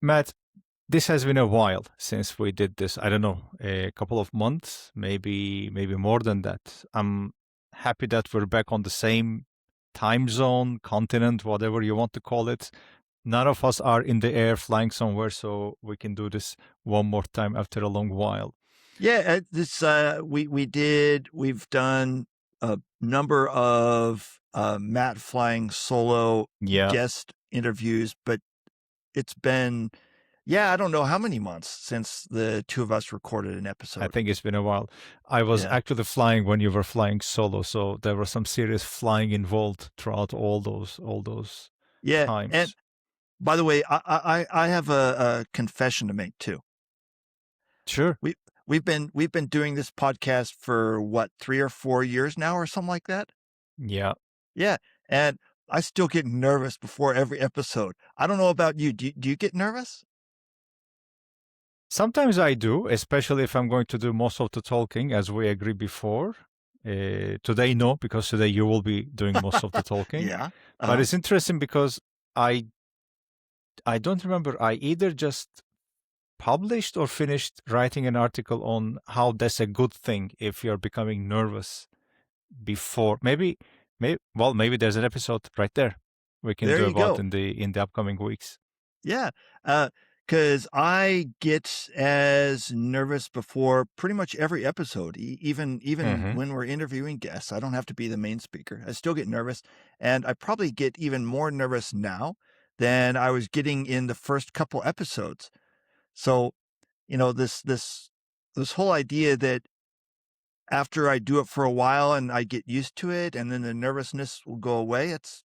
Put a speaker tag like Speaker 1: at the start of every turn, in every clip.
Speaker 1: Matt, this has been a while since we did this. I don't know, a couple of months, maybe more than that. I'm happy that we're back on the same time zone, continent, whatever you want to call it. None of us are in the air flying somewhere, so we can do this one more time after a long while.
Speaker 2: Yeah, we've done a number of Matt flying solo
Speaker 1: Yeah,
Speaker 2: guest interviews, but it's been I don't know how many months since the two of us recorded an
Speaker 1: I
Speaker 2: episode.
Speaker 1: think it's been a while. I was
Speaker 2: Yeah.
Speaker 1: actually flying when you were flying solo, so there was some serious flying involved throughout all those
Speaker 2: Yeah, and
Speaker 1: times.
Speaker 2: by the way, I have a confession to make too.
Speaker 1: Sure.
Speaker 2: We we've been doing this podcast for what, 3 or 4 years now or something like that?
Speaker 1: Yeah.
Speaker 2: Yeah, and I still get nervous before every episode. I don't know about you. Do you get nervous?
Speaker 1: Sometimes I do, especially if I'm going to do most of the talking, as we agreed before. Today, no, because today you will be doing most of the talking.
Speaker 2: Yeah.
Speaker 1: But
Speaker 2: Uh-huh.
Speaker 1: it's interesting because I I don't remember. I either just published or finished writing an article on how that's a good thing if you're becoming nervous before. Maybe there's an episode right there we can
Speaker 2: There
Speaker 1: do
Speaker 2: you
Speaker 1: about
Speaker 2: go.
Speaker 1: in the upcoming weeks.
Speaker 2: Yeah. Because I get as nervous before pretty much every episode, even
Speaker 1: Hmm.
Speaker 2: when we're interviewing guests. I don't have to be the main speaker. I still get nervous, and I probably get even more nervous now than I was getting in the first couple episodes. So, this whole idea that after I do it for a while and I get used to it, and then the nervousness will go away, it's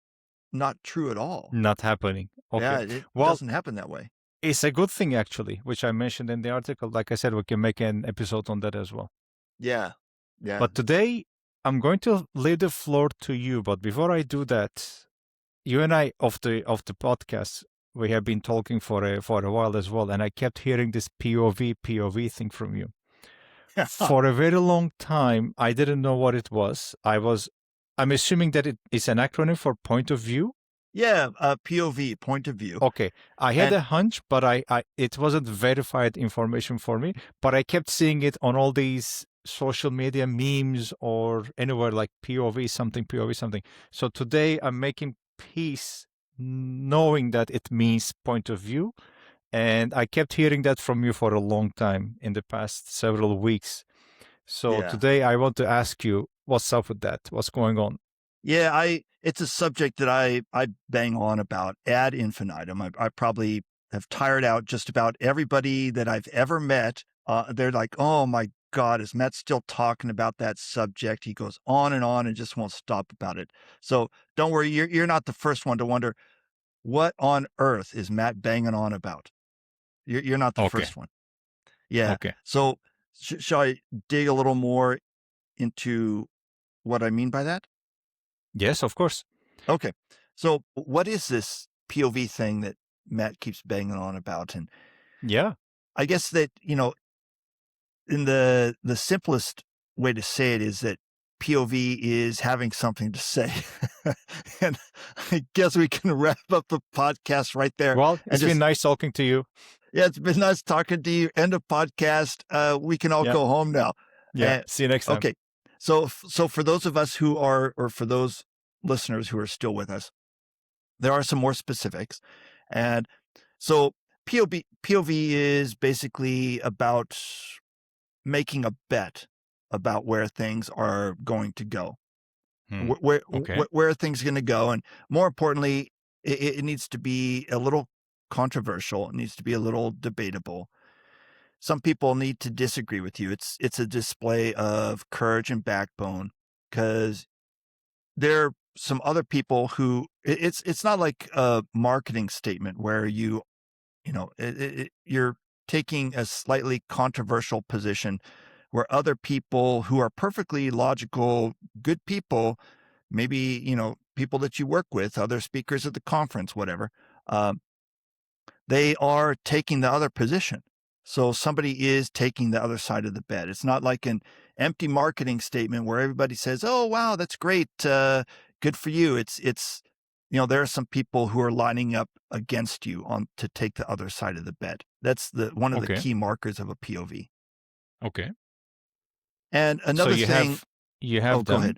Speaker 2: not true at all.
Speaker 1: Not happening.
Speaker 2: Yeah,
Speaker 1: Okay.
Speaker 2: it
Speaker 1: Well,
Speaker 2: doesn't happen that way.
Speaker 1: it's a good thing, actually, which I mentioned in the article. Like I said, we can make an episode on that as well.
Speaker 2: Yeah. Yeah.
Speaker 1: But today, I'm going to leave the floor to you. But before I do that, you and I of the podcast, we have been talking for a while as well, and I kept hearing this POV thing from you. For a very long time, I didn't know what it was. I'm assuming that it is an acronym for point of view.
Speaker 2: Yeah, POV, point of view.
Speaker 1: Okay, I had
Speaker 2: And
Speaker 1: a hunch, but I it wasn't verified information for me. But I kept seeing it on all these social media memes or anywhere like POV something, POV something. So today I'm making peace, knowing that it means point of view, and I kept hearing that from you for a long time in the past several weeks. So
Speaker 2: yeah.
Speaker 1: today I want to ask you, what's up with that? What's going on?
Speaker 2: Yeah, it's a subject that I bang on about ad infinitum. I probably have tired out just about everybody that I've ever met. They're like, "Oh my God, is Matt still talking about that subject?" He goes on and just won't stop about it. So don't worry, you're not the first one to wonder what on earth is Matt banging on about. You're not the
Speaker 1: Okay.
Speaker 2: first one. Yeah.
Speaker 1: Okay.
Speaker 2: So shall I dig a little more into what I mean by that?
Speaker 1: Yes, of course.
Speaker 2: Okay. So what is this POV thing that Matt keeps banging on about? And
Speaker 1: Yeah.
Speaker 2: I guess that, in the simplest way to say it is that POV is having something to say. And I guess we can wrap up the podcast right there.
Speaker 1: Well,
Speaker 2: And
Speaker 1: it's been nice talking to you.
Speaker 2: yeah, it's been nice talking to you. End of podcast. We can all
Speaker 1: Yeah.
Speaker 2: go home now.
Speaker 1: Yeah. See you next time.
Speaker 2: Okay. So for those of us who are, or for those listeners who are still with us, there are some more specifics. And so POV is basically about making a bet about where things are going to go,
Speaker 1: Hmm. Okay.
Speaker 2: where are things going to go. And more importantly, it needs to be a little controversial. It needs to be a little debatable. Some people need to disagree with you. It's a display of courage and backbone, because there are some other people who it's not like a marketing statement where you're taking a slightly controversial position where other people who are perfectly logical, good people, maybe, people that you work with, other speakers at the conference, whatever, um, they are taking the other position. So somebody is taking the other side of the bet. It's not like an empty marketing statement where everybody says, "Oh, wow, that's great. Good for you." It's there are some people who are lining up against you to take the other side of the bet. That's one of the
Speaker 1: Okay.
Speaker 2: key markers of a POV.
Speaker 1: Okay.
Speaker 2: And
Speaker 1: So
Speaker 2: another thing,
Speaker 1: you
Speaker 2: oh,
Speaker 1: have
Speaker 2: go
Speaker 1: them.
Speaker 2: ahead.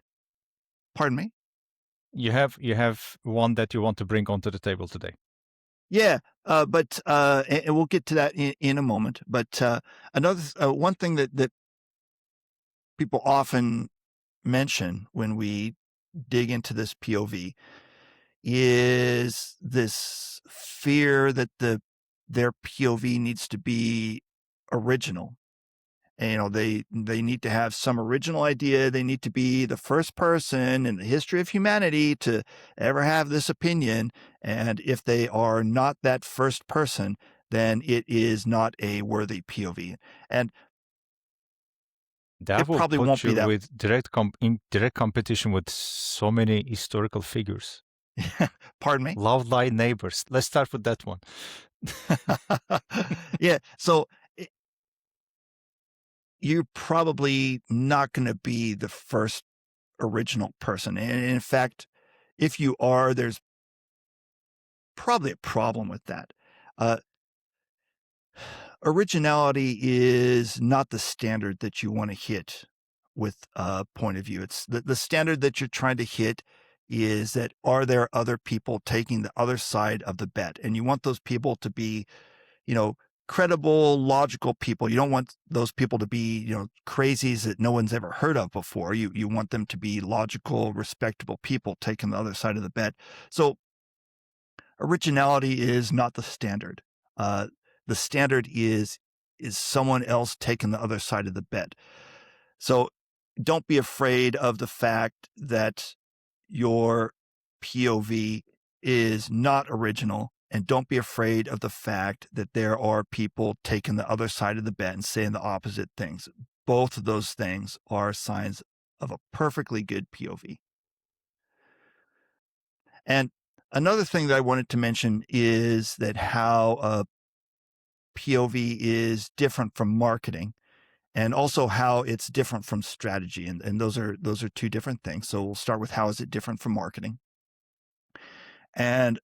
Speaker 2: Pardon me?
Speaker 1: You have one that you want to bring onto the table today.
Speaker 2: Yeah, but and we'll get to that in a moment. But another one thing that people often mention when we dig into this POV is this fear that their POV needs to be original. And, they need to have some original idea. They need to be the first person in the history of humanity to ever have this opinion. And if they are not that first person, then it is not a worthy POV. And
Speaker 1: That
Speaker 2: it
Speaker 1: will
Speaker 2: probably
Speaker 1: put
Speaker 2: won't be
Speaker 1: you
Speaker 2: that.
Speaker 1: with in direct competition with so many historical figures.
Speaker 2: Pardon me?
Speaker 1: Loud neighbors. Let's start with that one.
Speaker 2: Yeah. So you're probably not going to be the first original person. And in fact, if you are, there's probably a problem with that. Uh, Originality is not the standard that you want to hit with a point of view. It's the standard that you're trying to hit is that are there other people taking the other side of the bet? And you want those people to be, credible, logical people. You don't want those people to be, crazies that no one's ever heard of before. You want them to be logical, respectable people taking the other side of the bet. So originality is not the standard. Uh, the standard is someone else taking the other side of the bet. So don't be afraid of the fact that your POV is not original, and don't be afraid of the fact that there are people taking the other side of the bet and saying the opposite things. Both of those things are signs of a perfectly good POV. And another thing that I wanted to mention is that how a POV is different from marketing, and also how it's different from strategy. And those are two different things. So we'll start with how is it different from marketing. And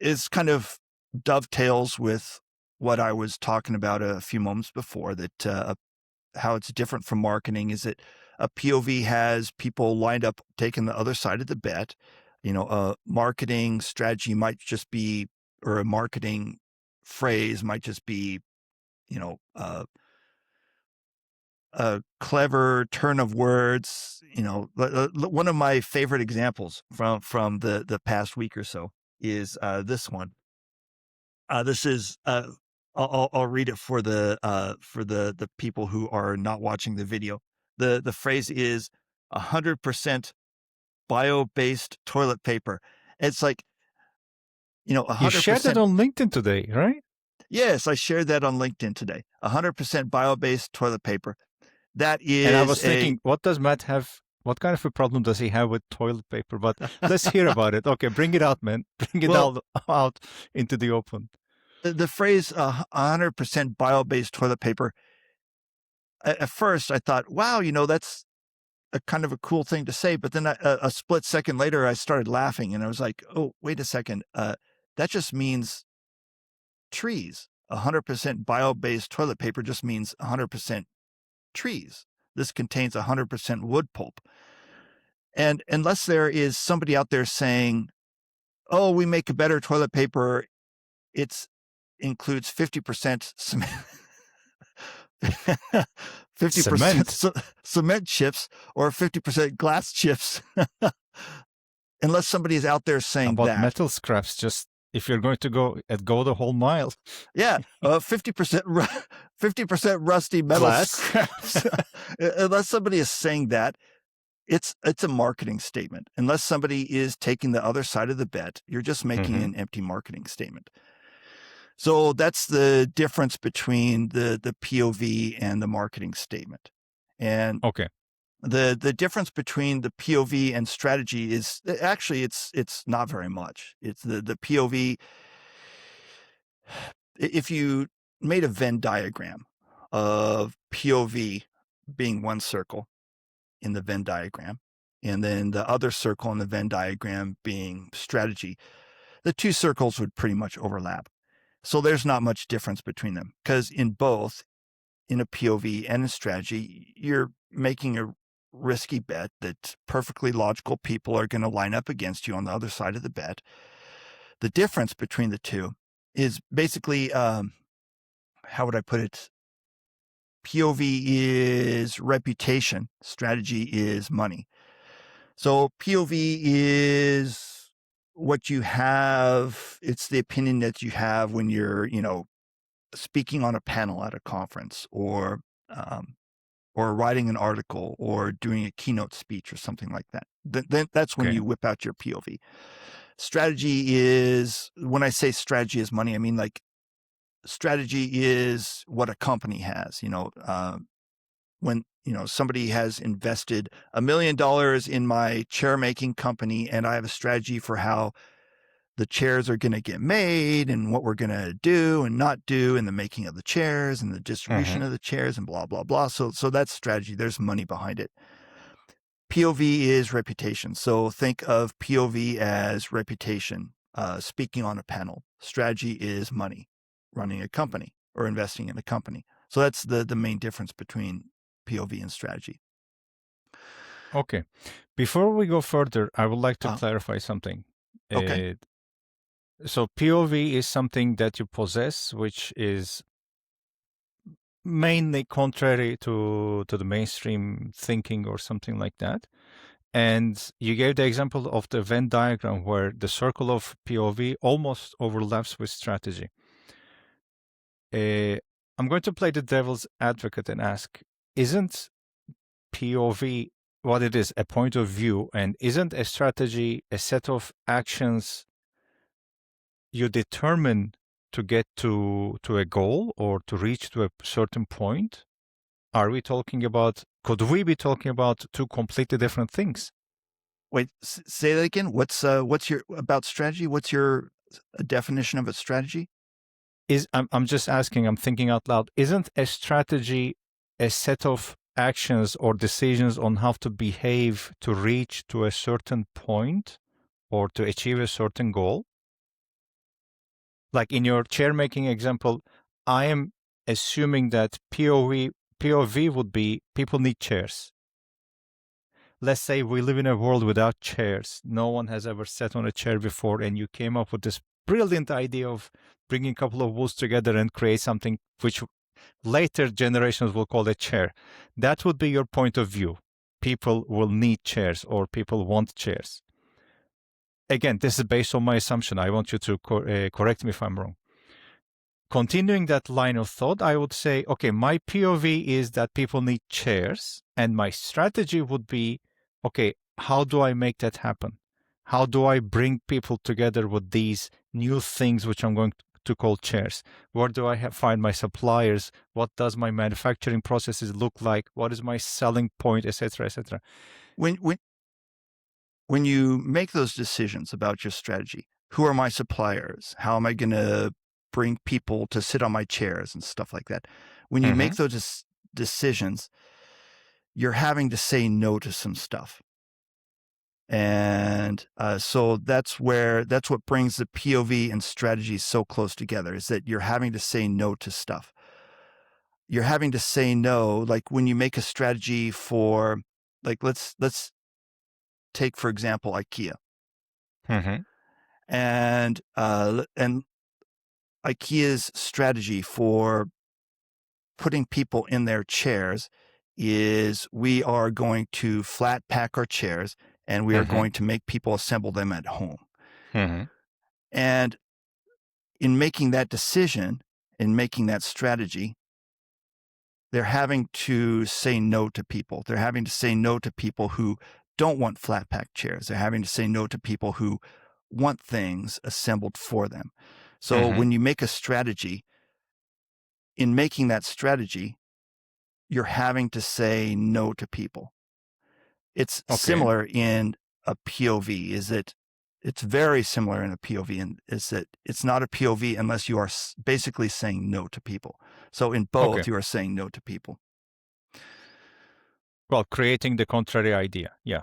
Speaker 2: it's kind of dovetails with what I was talking about a few moments before, that how it's different from marketing is that a POV has people lined up taking the other side of the bet. A marketing strategy might just be, or a marketing phrase might just be, you know, uh, a clever turn of words. One of my favorite examples from the past week or so is this one. This is I'll read it for the people who are not watching the video. The phrase is 100% bio-based toilet paper. It's like,
Speaker 1: You shared that
Speaker 2: 100%.
Speaker 1: on LinkedIn today, right?
Speaker 2: Yes, I shared that on LinkedIn today. 100% bio-based toilet paper. That
Speaker 1: And I
Speaker 2: is
Speaker 1: was
Speaker 2: a
Speaker 1: thinking, what does Matt have? What kind of a problem does he have with toilet paper? But let's hear about it. Okay, bring it out, man. Bring it
Speaker 2: well,
Speaker 1: out into the open.
Speaker 2: the phrase 100% bio-based toilet paper. At first, I thought, wow, that's a kind of a cool thing to say. But then a split second later, I started laughing, and I was like, oh, wait a second. That just means trees. 100% bio-based toilet paper just means 100% trees. This contains 100% wood pulp. And unless there is somebody out there saying, oh, we make a better toilet paper, it includes 50% cement, 50%
Speaker 1: Cement.
Speaker 2: cement chips or 50% glass chips. Unless somebody is out there
Speaker 1: How
Speaker 2: saying
Speaker 1: about
Speaker 2: that.
Speaker 1: metal scraps? Just if you're going to go the whole mile.
Speaker 2: Yeah, 50% 50% rusty metal
Speaker 1: Glass.
Speaker 2: scraps. Unless somebody is saying that, it's a marketing statement. Unless somebody is taking the other side of the bet, you're just making
Speaker 1: Mm-hmm.
Speaker 2: an empty marketing statement. So that's the difference between the POV and the marketing statement. And
Speaker 1: Okay.
Speaker 2: the difference between the POV and strategy is actually it's not very much. It's the POV. If you made a Venn diagram of POV being one circle in the Venn diagram, and then the other circle in the Venn diagram being strategy, the two circles would pretty much overlap. So there's not much difference between them, because in both, in a POV and in strategy, you're making a risky bet that perfectly logical people are going to line up against you on the other side of the bet. The difference between the two is basically, how would I put it? POV is reputation, strategy is money. So POV is what you have, it's the opinion that you have when you're, speaking on a panel at a conference, or writing an article, or doing a keynote speech or something like that. Then that's when
Speaker 1: Okay.
Speaker 2: you whip out your POV. Strategy is, when I say strategy is money, I mean like strategy is what a company has. When somebody has invested $1 million in my chair making company, and I have a strategy for how the chairs are going to get made and what we're going to do and not do in the making of the chairs and the distribution
Speaker 1: Mm-hmm.
Speaker 2: of the chairs and blah, blah, blah. So that's strategy. There's money behind it. POV is reputation. So think of POV as reputation, speaking on a panel. Strategy is money, running a company or investing in a company. So that's the main difference between POV and strategy.
Speaker 1: Okay. Before we go further, I would like to
Speaker 2: Uh,
Speaker 1: clarify something.
Speaker 2: okay.
Speaker 1: Uh, so POV is something that you possess, which is mainly contrary to the mainstream thinking or something like that. And you gave the example of the Venn diagram where the circle of POV almost overlaps with strategy. I'm going to play the devil's advocate and ask, isn't POV what it is, a point of view, and isn't a strategy a set of actions you determine to get to a goal or to reach to a certain point? Are we talking about, could we be talking about two completely different things?
Speaker 2: Wait, say that again. What's your about strategy? What's your definition of a strategy?
Speaker 1: I'm just asking, I'm thinking out loud. Isn't a strategy a set of actions or decisions on how to behave to reach to a certain point or to achieve a certain goal? Like in your chair making example, I am assuming that POV would be people need chairs. Let's say we live in a world without chairs. No one has ever sat on a chair before, and you came up with this brilliant idea of bringing a couple of woods together and create something which later generations will call a chair. That would be your point of view. People will need chairs or people want chairs. Again, this is based on my assumption. I want you to correct me if I'm wrong. Continuing that line of thought, I would say, okay, my POV is that people need chairs, and my strategy would be, okay, how do I make that happen? How do I bring people together with these new things, which I'm going to call chairs? Where do I find my suppliers? What does my manufacturing processes look like? What is my selling point, etc., etc.?
Speaker 2: When you make those decisions about your strategy, who are my suppliers? How am I going to bring people to sit on my chairs and stuff like that? When you make those decisions, you're having to say no to some stuff. And so that's what brings the POV and strategy so close together, is that you're having to say no to stuff. You're having to say no, like when you make a strategy for, like, let's take, for example, IKEA.
Speaker 1: Mm-hmm.
Speaker 2: And IKEA's strategy for putting people in their chairs is, we are going to flat pack our chairs and we are going to make people assemble them at home.
Speaker 1: Mm-hmm.
Speaker 2: And in making that decision, in making that strategy, they're having to say no to people. They're having to say no to people who don't want flat pack chairs. They're having to say no to people who want things assembled for them. So when you make a strategy, in making that strategy, you're having to say no to people. It's
Speaker 1: Okay.
Speaker 2: similar in a POV, is that it's very similar in a POV, and is that it's not a POV unless you are basically saying no to people. So in
Speaker 1: Okay.
Speaker 2: both, you are saying no to people.
Speaker 1: Well, creating the contrary idea. Yeah.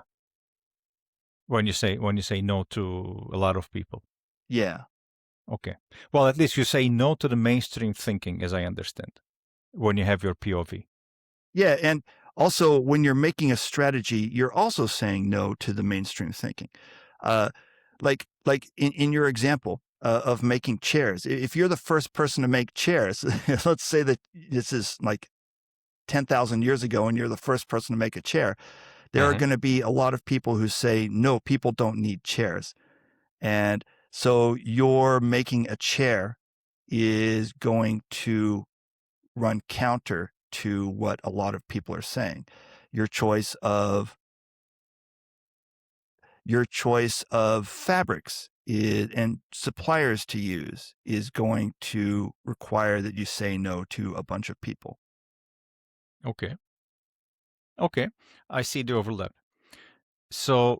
Speaker 1: when you say no to a lot of people.
Speaker 2: Yeah.
Speaker 1: Okay. Well, at least you say no to the mainstream thinking, as I understand, when you have your POV.
Speaker 2: Yeah. And also, when you're making a strategy, you're also saying no to the mainstream thinking. Uh, like in your example of making chairs, if you're the first person to make chairs, let's say that this is like 10,000 years ago and you're the first person to make a chair, there are
Speaker 1: Mhm.
Speaker 2: going to be a lot of people who say, no, people don't need chairs. And so you're making a chair is going to run counter to what a lot of people are saying. Your choice of fabrics and suppliers to use is going to require that you say no to a bunch of people.
Speaker 1: Okay. Okay. I see the overlap. So,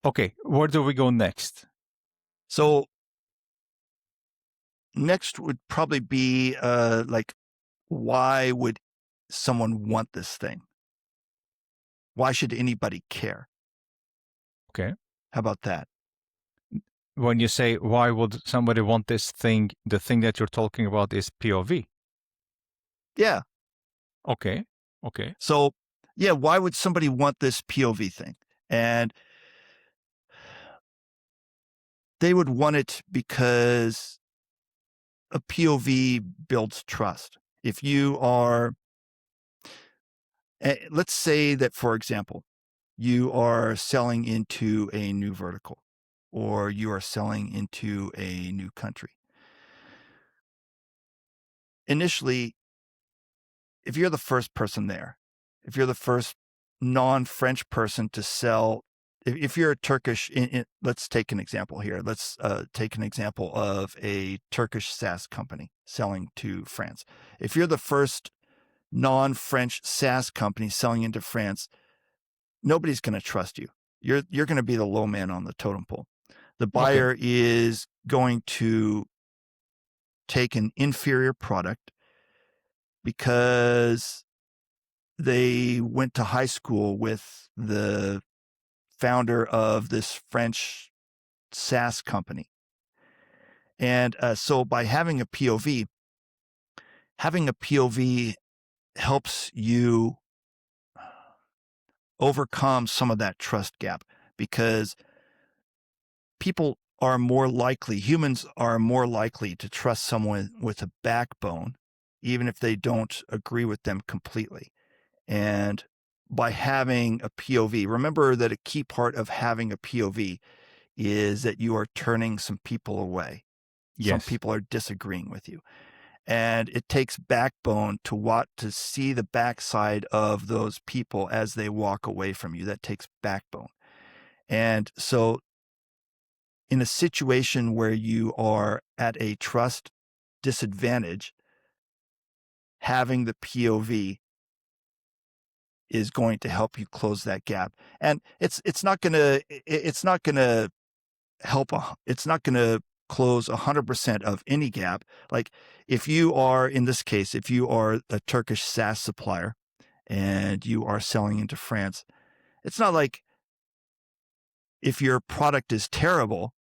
Speaker 1: okay, where do we go next?
Speaker 2: So next would probably be like, why would someone want this thing? Why should anybody care?
Speaker 1: Okay.
Speaker 2: How about that?
Speaker 1: When you say, why would somebody want this thing, the thing that you're talking about is POV.
Speaker 2: Yeah.
Speaker 1: Okay. Okay.
Speaker 2: So, yeah, why would somebody want this POV thing? And they would want it because a POV builds trust. If you are, let's say that, for example, you are selling into a new vertical or you are selling into a new country. Initially, if you're the first person there, if you're the first non-French person to sell, if you're a Turkish, let's take an example here. Let's take an example of a Turkish SaaS company selling to France. If you're the first non-French SaaS company selling into France, nobody's going to trust you. You're going to be the low man on the totem pole. The
Speaker 1: Okay.
Speaker 2: buyer is going to take an inferior product because they went to high school with the founder of this French SaaS company. And so by having a POV helps you overcome some of that trust gap because humans are more likely to trust someone with a backbone, even if they don't agree with them completely. And by having a POV, remember that a key part of having a POV is that you are turning some people away. Some
Speaker 1: Yes.
Speaker 2: people are disagreeing with you. And it takes backbone to see the backside of those people as they walk away from you. That takes backbone. And so in a situation where you are at a trust disadvantage, having the POV is going to help you close that gap. And it's not going to help. It's not going to close 100% of any gap. Like if you are, in this case, if you are a Turkish SaaS supplier and you are selling into France, it's not like if your product is terrible,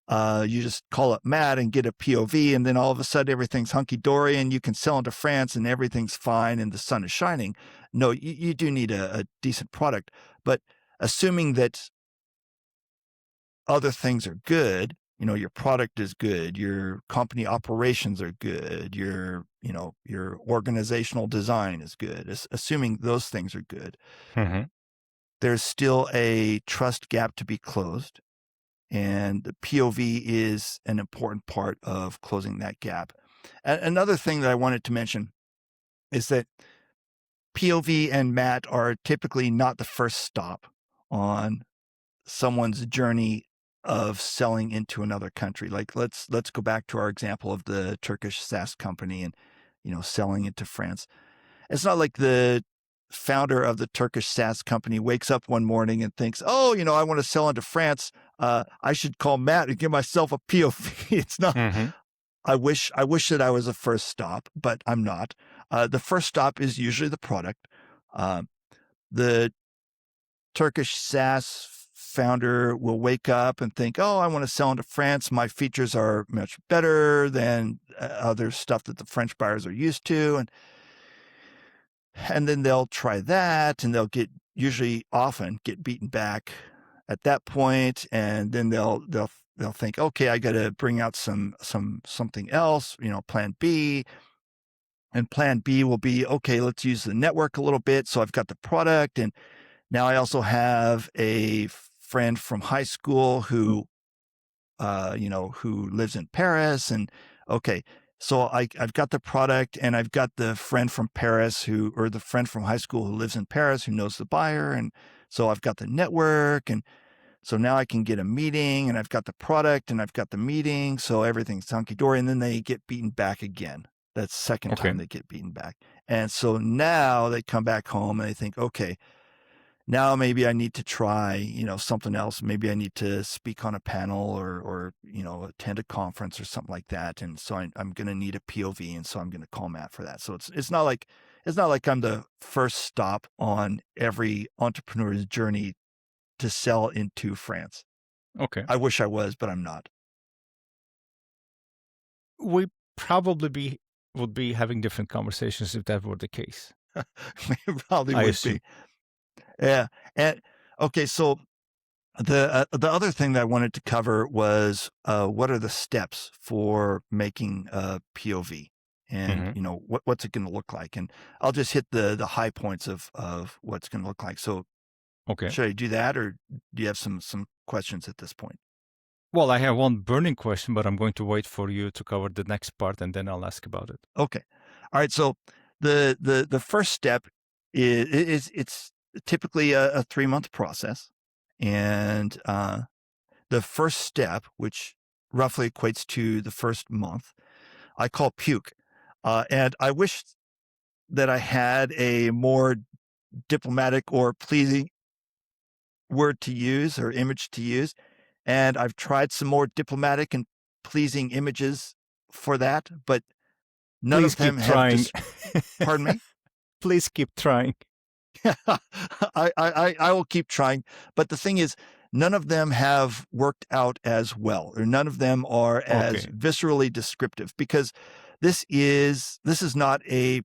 Speaker 2: you just call up Matt and get a POV, and then all of a sudden everything's hunky dory and you can sell into France and everything's fine and the sun is shining. No, you do need a decent product. But assuming that other things are good, your product is good, your company operations are good, your organizational design is good, assuming those things are good,
Speaker 1: Mm-hmm.
Speaker 2: there's still a trust gap to be closed. And the POV is an important part of closing that gap. Another thing that I wanted to mention is that POV and Matt are typically not the first stop on someone's journey of selling into another country. Like let's go back to our example of the Turkish SaaS company and selling into France. It's not like the founder of the Turkish SaaS company wakes up one morning and thinks, "Oh, I want to sell into France. I should call Matt and give myself a POV." It's not.
Speaker 1: Mm-hmm.
Speaker 2: I wish that I was a first stop, but I'm not. The first stop is usually the product. The Turkish SaaS founder will wake up and think, oh, I want to sell into France. My features are much better than other stuff that the French buyers are used to. And then they'll try that, and they'll often get beaten back at that point. And then they'll think, okay, I got to bring out something else, plan B. And plan B will be, okay, let's use the network a little bit. So I've got the product, and now I also have a friend from high school who lives in Paris. And okay, so I've got the product, and I've got the friend from Paris or the friend from high school who lives in Paris who knows the buyer. And so I've got the network, and so now I can get a meeting, and I've got the product, and I've got the meeting. So everything's hunky-dory, and then they get beaten back again. That's the second time they get beaten back. And so now they come back home and they think, okay, now maybe I need to try, something else. Maybe I need to speak on a panel or attend a conference or something like that. And so I'm going to need a POV. And so I'm going to call Matt for that. So it's not like I'm the first stop on every entrepreneur's journey to sell into France.
Speaker 1: Okay.
Speaker 2: I wish I was, but I'm not.
Speaker 1: We probably would be having different conversations if that were the case.
Speaker 2: We probably would be. Yeah. And okay, so the other thing that I wanted to cover was what are the steps for making a POV, and what's it going to look like? And I'll just hit the high points of what's going to look like. So,
Speaker 1: okay,
Speaker 2: should I do that, or do you have some questions at this point?
Speaker 1: Well, I have one burning question, but I'm going to wait for you to cover the next part, and then I'll ask about it.
Speaker 2: Okay. All right. So the first step is it's typically a 3-month process. And the first step, which roughly equates to the first month, I call puke. And I wish that I had a more diplomatic or pleasing word to use or image to use. And I've tried some more diplomatic and pleasing images for that, but none of them have. Pardon me?
Speaker 1: Please keep trying.
Speaker 2: I will keep trying. But the thing is, none of them have worked out as well, or none of them are as viscerally descriptive, because this is not a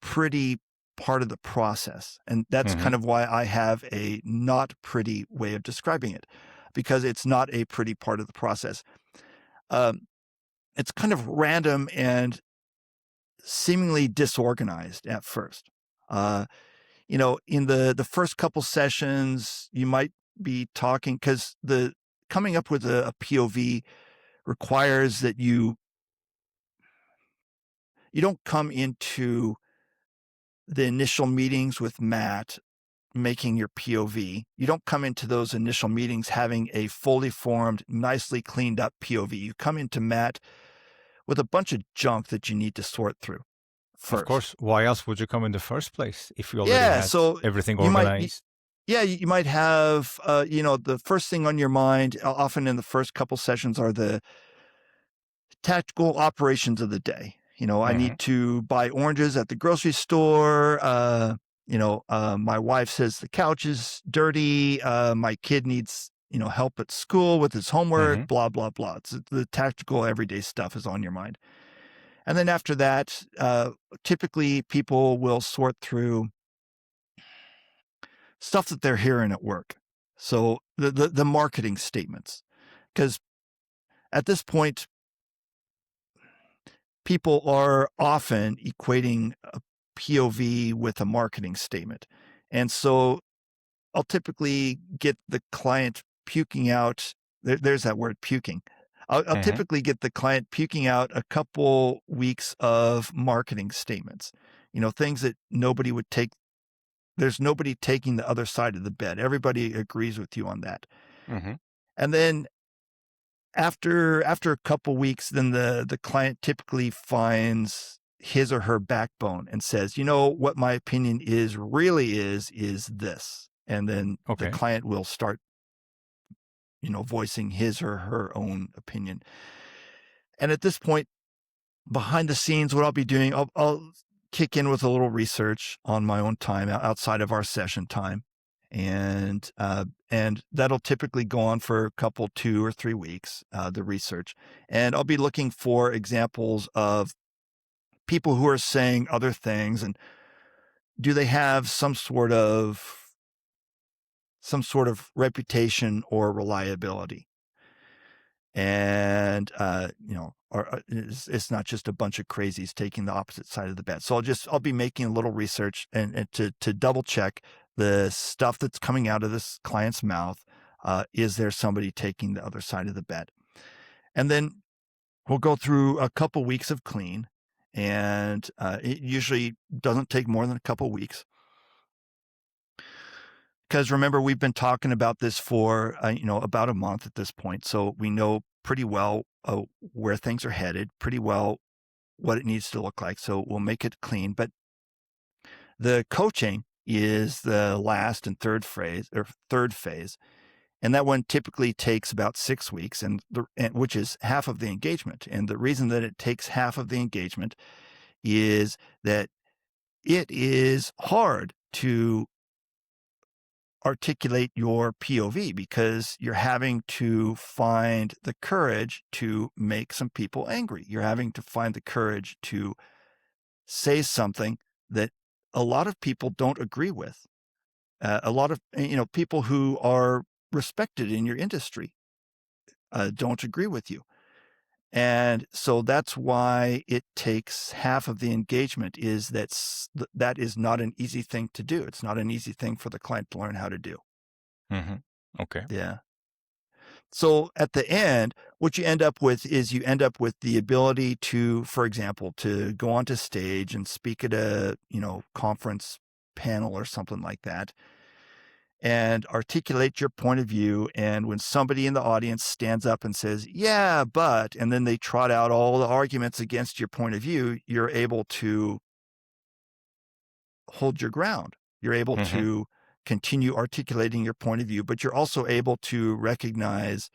Speaker 2: pretty part of the process. And that's kind of why I have a not pretty way of describing it, because it's not a pretty part of the process. It's kind of random and seemingly disorganized at first. In the first couple sessions, you might be talking, because coming up with a POV requires that you don't come into the initial meetings with Matt making your POV. You don't come into those initial meetings having a fully formed, nicely cleaned up POV. You come into Matt with a bunch of junk that you need to sort through first.
Speaker 1: Of course. Why else would you come in the first place if you already had everything organized?
Speaker 2: You might have, the first thing on your mind, often in the first couple sessions, are the tactical operations of the day. I need to buy oranges at the grocery store. My wife says the couch is dirty. My kid needs, help at school with his homework, blah, blah, blah. It's the tactical everyday stuff is on your mind. And then after that, typically people will sort through stuff that they're hearing at work. So the marketing statements, because at this point, people are often equating a POV with a marketing statement. And so I'll typically get the client puking out. There's that word, puking. I'll typically get the client puking out a couple weeks of marketing statements, things that nobody would take. There's nobody taking the other side of the bed. Everybody agrees with you on that. And then after a couple weeks, then the client typically finds his or her backbone and says, what my opinion really is this. And then the client will start, voicing his or her own opinion. And at this point, behind the scenes, what I'll be doing, I'll kick in with a little research on my own time outside of our session time. and that'll typically go on for a couple, 2 or 3 weeks, the research. And I'll be looking for examples of people who are saying other things, and do they have some sort of reputation or reliability? And it's not just a bunch of crazies taking the opposite side of the bet. So I'll be making a little research and to double check the stuff that's coming out of this client's mouth. Is there somebody taking the other side of the bet? And then we'll go through a couple weeks of clean, and it usually doesn't take more than a couple weeks. Because remember, we've been talking about this for about a month at this point, so we know pretty well where things are headed, pretty well what it needs to look like. So we'll make it clean. But the coaching is the last and third phase, and that one typically takes about 6 weeks, which is half of the engagement. And the reason that it takes half of the engagement is that it is hard to articulate your POV because you're having to find the courage to make some people angry. You're having to find the courage to say something that a lot of people don't agree with. A lot of people who are respected in your industry don't agree with you. And so that's why it takes half of the engagement. That is not an easy thing to do. It's not an easy thing for the client to learn how to do.
Speaker 1: Mm-hmm. Okay.
Speaker 2: Yeah. So at the end, what you end up with is the ability to, for example, to go onto stage and speak at a, conference panel or something like that, and articulate your point of view. And when somebody in the audience stands up and says, yeah, but, and then they trot out all the arguments against your point of view, you're able to hold your ground. You're able
Speaker 1: Mm-hmm.
Speaker 2: to continue articulating your point of view, but you're also able to recognize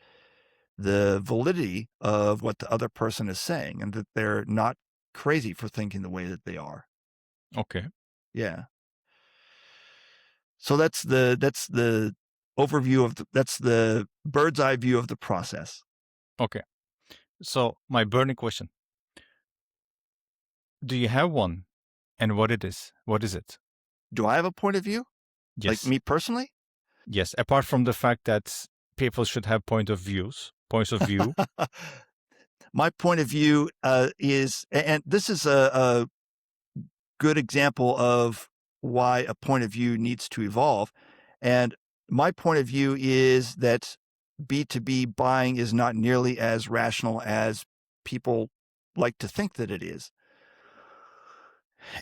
Speaker 2: the validity of what the other person is saying and that they're not crazy for thinking the way that they are.
Speaker 1: Okay.
Speaker 2: Yeah. So that's the overview that's the bird's eye view of the process.
Speaker 1: Okay. So my burning question: do you have one, and what it is? What is it?
Speaker 2: Do I have a point of view? Like
Speaker 1: Yes.
Speaker 2: me personally?
Speaker 1: Yes. Apart from the fact that people should have points of view.
Speaker 2: My point of view is, and this is a good example of why a point of view needs to evolve. And my point of view is that B2B buying is not nearly as rational as people like to think that it is.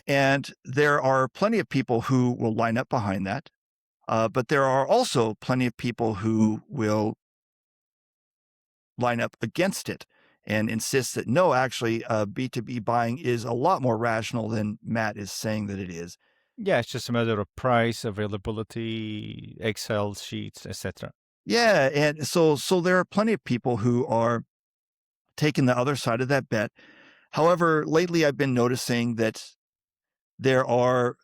Speaker 2: And there are plenty of people who will line up behind that. But there are also plenty of people who will line up against it and insist that no, actually, B2B buying is a lot more rational than Matt is saying that it is.
Speaker 1: Yeah, it's just a matter of price, availability, Excel sheets, etc.
Speaker 2: Yeah, and so there are plenty of people who are taking the other side of that bet. However, lately I've been noticing that there are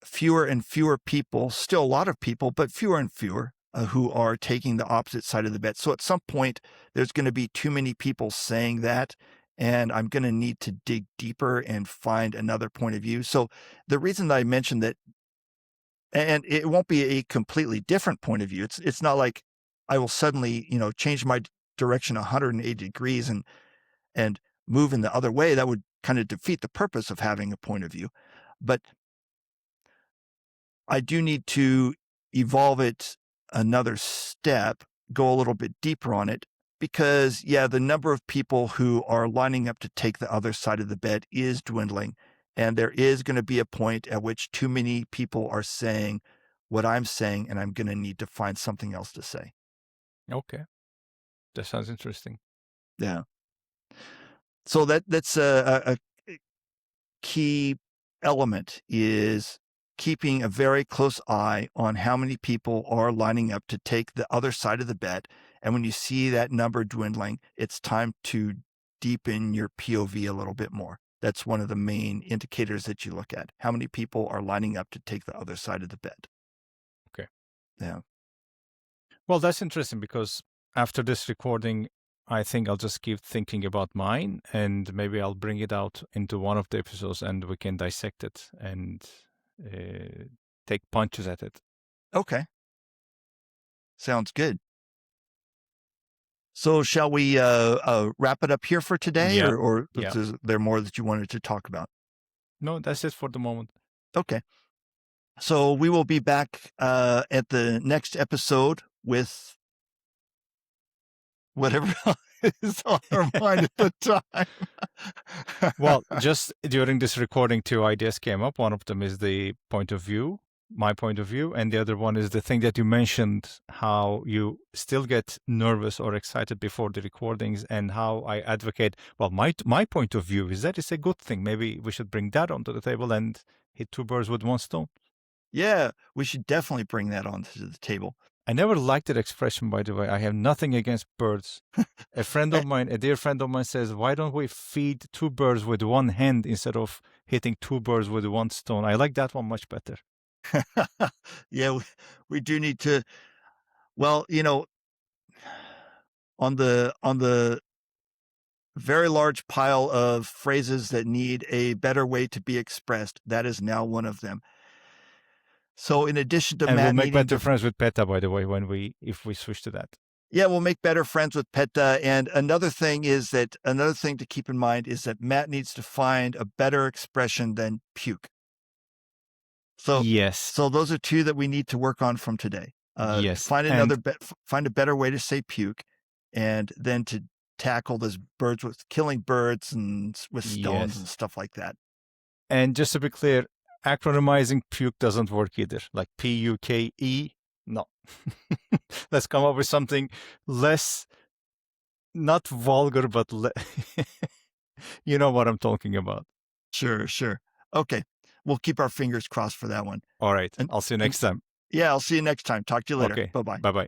Speaker 2: fewer and fewer people, still a lot of people, but fewer and fewer who are taking the opposite side of the bet. So at some point, there's going to be too many people saying that, and I'm going to need to dig deeper and find another point of view. So the reason that I mentioned that, and it won't be a completely different point of view. It's not like I will suddenly, change my direction 180 degrees and move in the other way. That would kind of defeat the purpose of having a point of view. But I do need to evolve it another step, go a little bit deeper on it, because, yeah, the number of people who are lining up to take the other side of the bet is dwindling. And there is going to be a point at which too many people are saying what I'm saying, and I'm going to need to find something else to say.
Speaker 1: Okay. That sounds interesting.
Speaker 2: Yeah. So that's a key element is keeping a very close eye on how many people are lining up to take the other side of the bet. And when you see that number dwindling, it's time to deepen your POV a little bit more. That's one of the main indicators that you look at. How many people are lining up to take the other side of the bed?
Speaker 1: Okay.
Speaker 2: Yeah.
Speaker 1: Well, that's interesting because after this recording, I think I'll just keep thinking about mine and maybe I'll bring it out into one of the episodes and we can dissect it and take punches at it.
Speaker 2: Okay. Sounds good. So shall we wrap it up here for today,
Speaker 1: Yeah.
Speaker 2: or
Speaker 1: Yeah.
Speaker 2: is there more that you wanted to talk about?
Speaker 1: No, that's it for the moment.
Speaker 2: Okay. So we will be back at the next episode with whatever is on our mind at the time.
Speaker 1: Well, just during this recording, two ideas came up. One of them is the point of view, my point of view, and the other one is the thing that you mentioned, how you still get nervous or excited before the recordings, and how I advocate, well, my point of view is that it's a good thing. Maybe we should bring that onto the table and hit two birds with one stone.
Speaker 2: Yeah, we should definitely bring that onto the table.
Speaker 1: I never liked that expression, by the way. I have nothing against birds. A friend of mine, a dear friend of mine says, why don't we feed two birds with one hand instead of hitting two birds with one stone? I like that one much better.
Speaker 2: Yeah, we do need to, well, on the very large pile of phrases that need a better way to be expressed, that is now one of them. So in addition to
Speaker 1: And we'll
Speaker 2: Matt
Speaker 1: make
Speaker 2: needing
Speaker 1: better
Speaker 2: to,
Speaker 1: friends with PETA, by the way, if we switch to that.
Speaker 2: yeah, we'll make better friends with PETA. And another thing to keep in mind is that Matt needs to find a better expression than puke. So
Speaker 1: Yes.
Speaker 2: So those are two that we need to work on from today.
Speaker 1: Yes.
Speaker 2: Find a better way to say puke, and then to tackle this killing birds and with stones and stuff like that.
Speaker 1: And just to be clear, acronymizing puke doesn't work either. Like PUKE, no. Let's come up with something less, not vulgar, but you know what I'm talking about.
Speaker 2: Sure. Okay. We'll keep our fingers crossed for that one.
Speaker 1: All right. I'll see you next time.
Speaker 2: Yeah, I'll see you next time. Talk to you later.
Speaker 1: Okay.
Speaker 2: Bye-bye.
Speaker 1: Bye-bye.